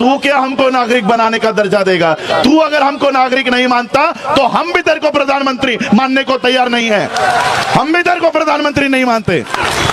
तू क्या हमको नागरिक बनाने का दर्जा देगा? तू अगर हमको नागरिक नहीं मानता तो हम भी तेरे को प्रधानमंत्री मानने को तैयार नहीं है। हम भी तेरे को प्रधानमंत्री नहीं मानते।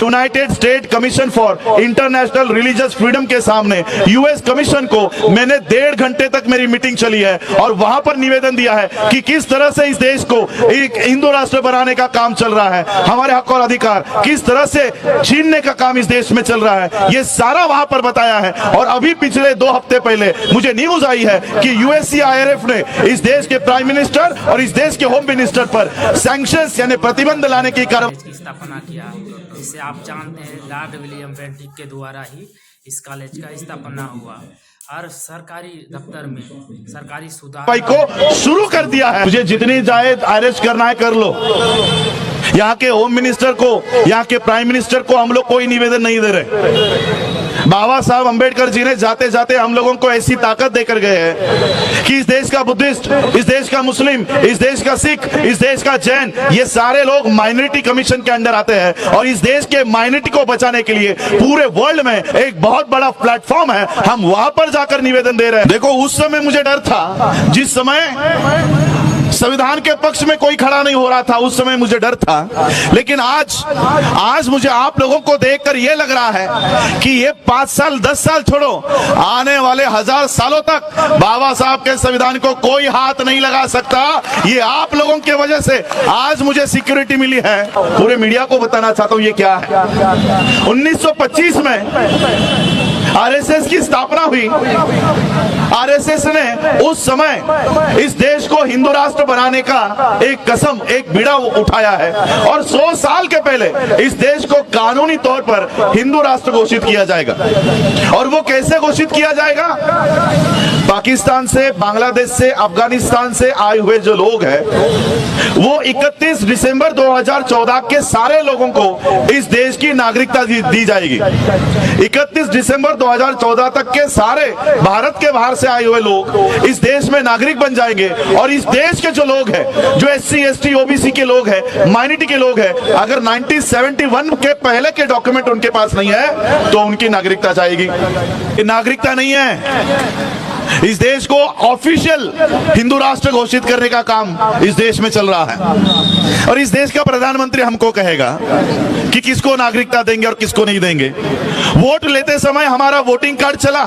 United state commission for international religious freedom के सामने यूएस कमीशन को मैंने 1.5 घंटे तक मेरी मीटिंग चली है और वहां पर निवेदन दिया है कि किस तरह से इस देश को एक हिंदू राष्ट्र बनाने का काम चल रहा है, हमारे हक और अधिकार किस तरह से छीनने का काम इस देश में चल रहा है, ये सारा वहां पर बताया है। और अभी पिछले 2 हफ्ते पहले मुझे न्यूज आई है कि यूएससीआईआरएफ ने इस देश के प्राइम मिनिस्टर और इस देश के होम मिनिस्टर पर सैंक्शंस यानी प्रतिबंध लाने की कार्रवाई की स्थापना किया, जिसे आप जानते हैं लॉर्ड विलियम बेंटिक के द्वारा ही इस कॉलेज का स्थापना हुआ। हर सरकारी दफ्तर में सरकारी सुधार को शुरू कर दिया है। मुझे जितनी जायज अरेस्ट करना है कर लो। यहाँ के होम मिनिस्टर को, यहाँ के प्राइम मिनिस्टर को हम लोग कोई निवेदन नहीं दे रहे। बाबा साहब अंबेडकर जी ने जाते जाते हम लोगों को ऐसी ताकत देकर गए हैं कि इस देश का बुद्धिस्ट, इस देश का मुस्लिम, इस देश का सिख, इस देश का जैन, ये सारे लोग माइनॉरिटी कमीशन के अंदर आते हैं और इस देश के माइनॉरिटी को बचाने के लिए पूरे वर्ल्ड में एक बहुत बड़ा प्लेटफॉर्म है। हम वहां पर जाकर निवेदन दे रहे हैं। देखो, उस समय मुझे डर था, जिस समय संविधान के पक्ष में कोई खड़ा नहीं हो रहा था, उस समय मुझे डर था। लेकिन आज मुझे आप लोगों को देखकर यह लग रहा है कि ये 5 साल 10 साल छोड़ो, आने वाले 1000 सालों तक बाबा साहब के संविधान को कोई हाथ नहीं लगा सकता। ये आप लोगों की वजह से आज मुझे सिक्योरिटी मिली है। पूरे मीडिया को बताना चाहता हूं ये क्या है। 1925 में आरएसएस की स्थापना हुई। आरएसएस ने उस समय इस देश को हिंदू राष्ट्र बनाने का एक कसम, एक बीड़ा उठाया है और 100 साल के पहले इस देश को कानूनी तौर पर हिंदू राष्ट्र घोषित किया जाएगा। और वो कैसे घोषित किया जाएगा? पाकिस्तान से, बांग्लादेश से, अफगानिस्तान से आए हुए जो लोग हैं, वो 31 दिसंबर 2014 के सारे लोगों को इस देश की नागरिकता दी जाएगी। 31 दिसंबर 2014 तक के सारे भारत के बाहर से आए हुए लोग इस देश में नागरिक बन जाएंगे। और इस देश के जो लोग हैं, जो SC, ST, OBC के लोग हैं, माइनॉरिटी के लोग हैं, अगर 1971 के पहले के डॉक्यूमेंट उनके पास नहीं है तो उनकी नागरिकता जाएगी। ये नागरिकता नहीं है। इस देश को ऑफिशियल हिंदू राष्ट्र घोषित करने का काम इस देश में चल रहा है। और इस देश का प्रधानमंत्री हमको कहेगा कि किसको नागरिकता देंगे और किसको नहीं देंगे। वोट लेते समय हमारा वोटिंग कार्ड चला,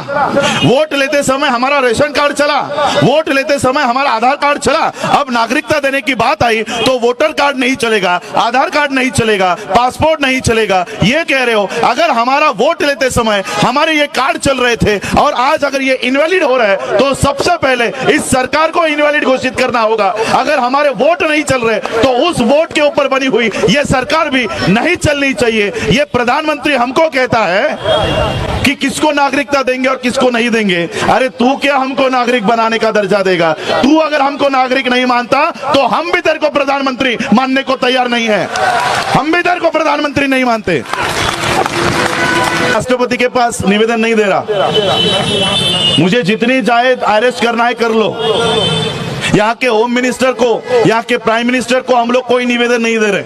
वोट लेते समय हमारा रेशन कार्ड चला, वोट लेते समय हमारा आधार कार्ड चला। अब नागरिकता देने की बात आई तो वोटर कार्ड नहीं चलेगा, आधार कार्ड नहीं चलेगा, पासपोर्ट नहीं चलेगा। ये कह रहे हो, अगर हमारा वोट लेते समय हमारे ये कार्ड चल रहे थे और आज अगर ये इनवैलिड हो रहा है तो सबसे पहले इस सरकार को इनवैलिड घोषित करना होगा। अगर हमारे वोट नहीं चल रहे तो उस वोट के ऊपर बनी हुई ये सरकार भी नहीं चलनी चाहिए। ये प्रधानमंत्री हमको कहता है कि किसको नागरिकता देंगे और किसको नहीं देंगे। अरे तू क्या हमको नागरिक बनाने का दर्जा देगा? तू अगर हमको नागरिक नहीं मानता तो हम भी तेरे को प्रधानमंत्री मानने को तैयार नहीं है। हम भी तेरे को प्रधानमंत्री नहीं मानते। राष्ट्रपति के पास निवेदन नहीं दे रहा। मुझे जितनी जायज अरेस्ट करना है कर लो। यहाँ के होम मिनिस्टर को, यहाँ के प्राइम मिनिस्टर को हम लोग कोई निवेदन नहीं दे रहे।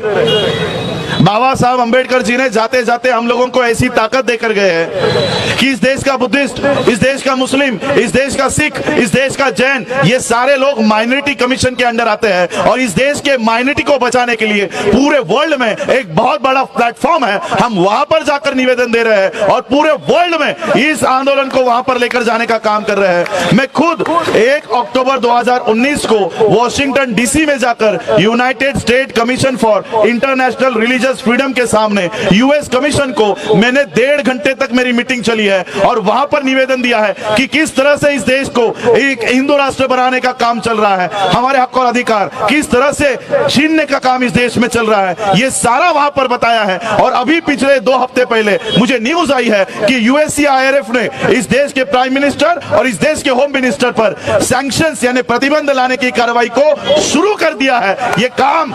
बाबा साहब अंबेडकर जी ने जाते जाते हम लोगों को ऐसी ताकत देकर गए हैं कि इस देश का बुद्धिस्ट, इस देश का मुस्लिम, इस देश का सिख, इस देश का जैन, ये सारे लोग माइनॉरिटी कमीशन के अंदर आते हैं और इस देश के माइनॉरिटी को बचाने के लिए पूरे वर्ल्ड में एक बहुत बड़ा प्लेटफॉर्म है। हम वहां पर जाकर निवेदन दे रहे हैं और पूरे वर्ल्ड में इस आंदोलन को वहां पर लेकर जाने का काम कर रहे हैं। मैं खुद 1 अक्टूबर 2019 को वॉशिंगटन DC में जाकर United state commission for international religious freedom के सामने यूएस कमीशन को मैंने 1.5 घंटे तक मेरी मीटिंग चली है और वहां पर निवेदन दिया है कि किस तरह से इस देश को एक हिंदू राष्ट्र बनाने का काम चल रहा है, हमारे हक और अधिकार किस तरह से छीनने का काम इस देश में चल रहा है, ये सारा वहां पर बताया है। और अभी पिछले 2 हफ्ते पहले मुझे न्यूज आई है कि यूएससीआईआरएफ ने इस देश के प्राइम मिनिस्टर और इस देश के होम मिनिस्टर पर सैंक्शंस यानी प्रतिबंध लाने की कार्रवाई को शुरू कर दिया है। ये काम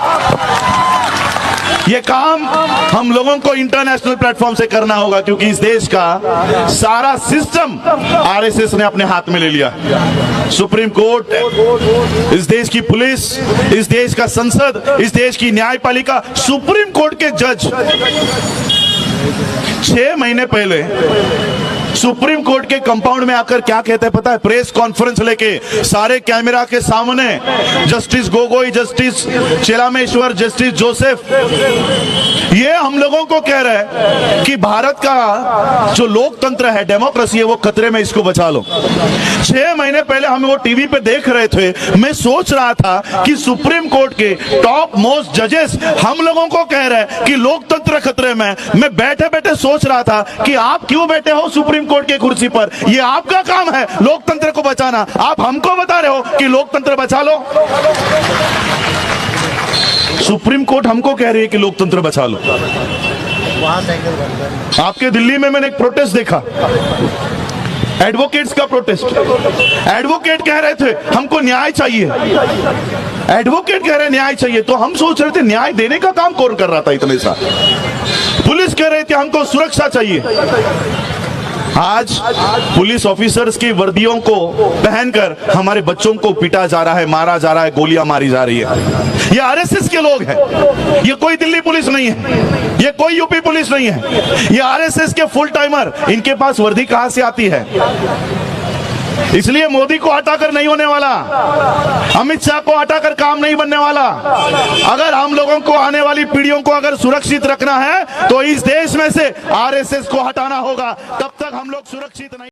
हम लोगों को इंटरनेशनल प्लेटफॉर्म से करना होगा क्योंकि इस देश का सारा सिस्टम आरएसएस ने अपने हाथ में ले लिया। सुप्रीम कोर्ट, इस देश की पुलिस, इस देश का संसद, इस देश की न्यायपालिका, सुप्रीम कोर्ट के जज 6 महीने पहले सुप्रीम कोर्ट के कंपाउंड में आकर क्या कहते हैं पता है? प्रेस कॉन्फ्रेंस लेके सारे कैमरा के सामने justice Gogoi, justice Chelameswar, justice Joseph ये हम लोगों को कह रहे हैं कि भारत का जो लोकतंत्र है, डेमोक्रेसी है, वो खतरे में, इसको बचा लो। 6 महीने पहले हम वो टीवी पे देख रहे थे, मैं सोच रहा था कि सुप्रीम कोर्ट के टॉप मोस्ट जजेस हम लोगों को कह रहे हैं कि लोकतंत्र खतरे में। मैं बैठे बैठे सोच रहा था कि आप क्यों बैठे हो सुप्रीम कोर्ट के कुर्सी पर? ये आपका काम है लोकतंत्र को बचाना, आप हमको बता रहे हो कि लोकतंत्र बचा लो। सुप्रीम कोर्ट हमको कह रही है कि लोकतंत्र बचा लो। आपके दिल्ली में मैंने एक प्रोटेस्ट देखा, एडवोकेट्स का प्रोटेस्ट। एडवोकेट कह रहे थे हमको न्याय चाहिए, एडवोकेट कह रहे न्याय चाहिए। तो हम सोच रहे थे न्याय देने का काम कौन कर रहा था इतने साल? पुलिस कह रही थी हमको सुरक्षा चाहिए। आज पुलिस ऑफिसर्स की वर्दियों को पहनकर हमारे बच्चों को पीटा जा रहा है, मारा जा रहा है, गोलियां मारी जा रही है। ये आरएसएस के लोग हैं, ये कोई दिल्ली पुलिस नहीं है, ये कोई यूपी पुलिस नहीं है, ये आरएसएस के फुल टाइमर। इनके पास वर्दी कहां से आती है? इसलिए मोदी को हटाकर नहीं होने वाला, अमित शाह को हटाकर काम नहीं बनने वाला। अगर हम लोगों को, आने वाली पीढ़ियों को अगर सुरक्षित रखना है तो इस देश में से आरएसएस को हटाना होगा, तब तक हम लोग सुरक्षित नहीं।